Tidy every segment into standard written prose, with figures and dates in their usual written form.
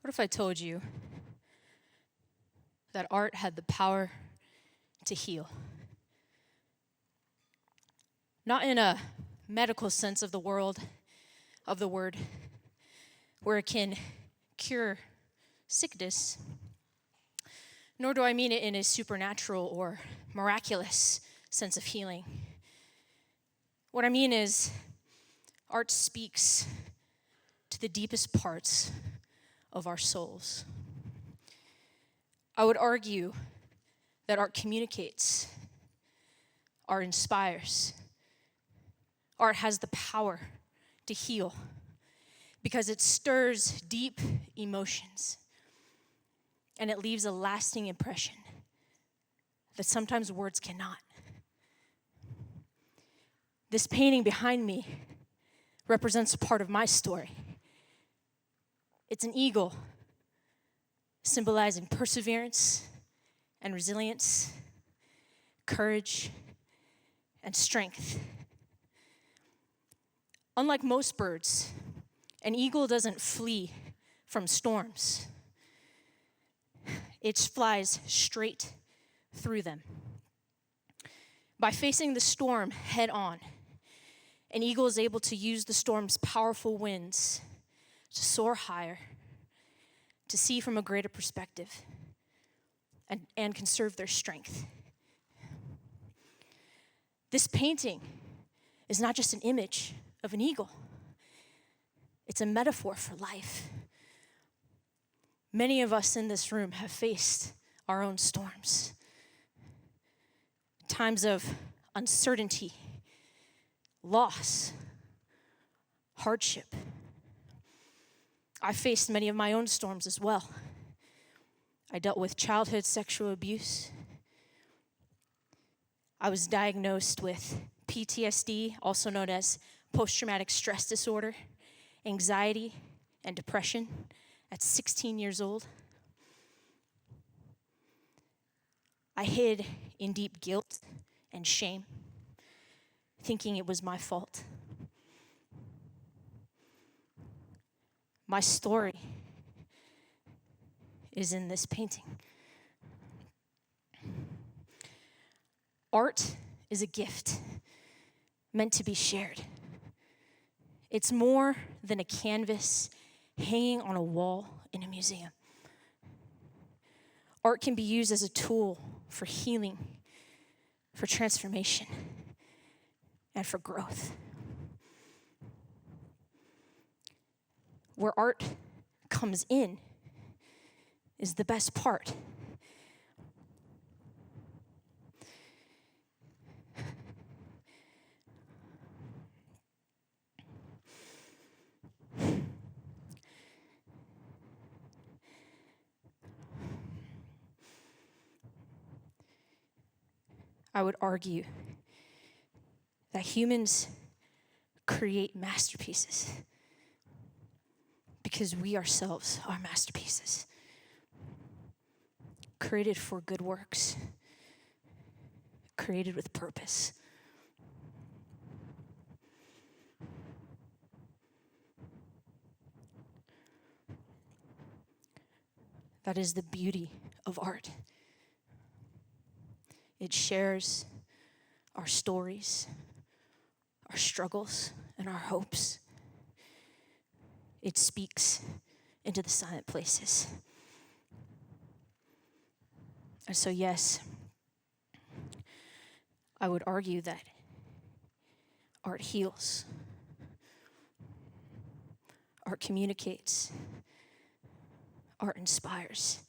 What if I told you that art had the power to heal? Not in a medical sense of the word, where it can cure sickness, nor do I mean it in a supernatural or miraculous sense of healing. What I mean is, art speaks to the deepest parts of our souls. I would argue that art communicates, art inspires, art has the power to heal because it stirs deep emotions and it leaves a lasting impression that sometimes words cannot. This painting behind me represents a part of my story. It's an eagle symbolizing perseverance and resilience, courage and strength. Unlike most birds, an eagle doesn't flee from storms. It flies straight through them. By facing the storm head on, an eagle is able to use the storm's powerful winds to soar higher, to see from a greater perspective, and conserve their strength. This painting is not just an image of an eagle. It's a metaphor for life. Many of us in this room have faced our own storms. Times of uncertainty, loss, hardship. I faced many of my own storms as well. I dealt with childhood sexual abuse. I was diagnosed with PTSD, also known as post-traumatic stress disorder, anxiety, and depression at 16 years old. I hid in deep guilt and shame, thinking it was my fault. My story is in this painting. Art is a gift meant to be shared. It's more than a canvas hanging on a wall in a museum. Art can be used as a tool for healing, for transformation, and for growth. Where art comes in is the best part. I would argue that humans create masterpieces because we ourselves are masterpieces, created for good works, created with purpose. That is the beauty of art. It shares our stories, our struggles, and our hopes. It speaks into the silent places. And so, yes, I would argue that art heals, art communicates, art inspires.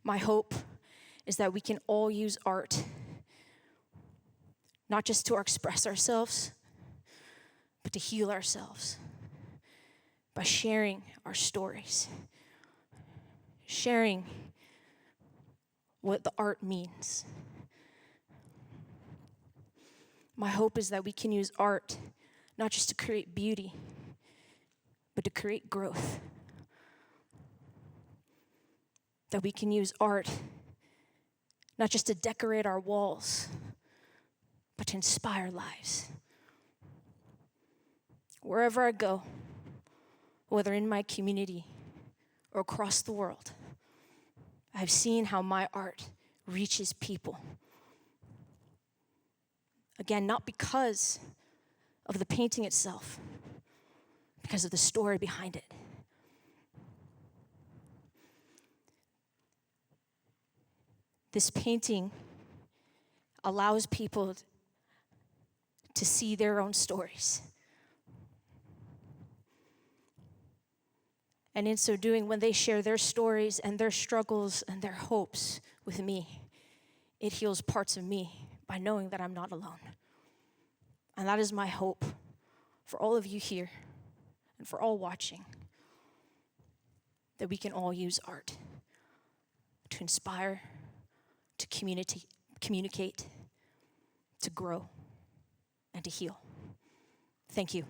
My hope is that we can all use art not just to express ourselves, but to heal ourselves by sharing our stories, sharing what the art means. My hope is that we can use art not just to create beauty, but to create growth. That we can use art not just to decorate our walls, but to inspire lives. Wherever I go, whether in my community or across the world, I've seen how my art reaches people. Again, not because of the painting itself, because of the story behind it. This painting allows people to see their own stories. And in so doing, when they share their stories and their struggles and their hopes with me, it heals parts of me by knowing that I'm not alone. And that is my hope for all of you here and for all watching, that we can all use art to inspire, to communicate, to grow, and to heal. Thank you.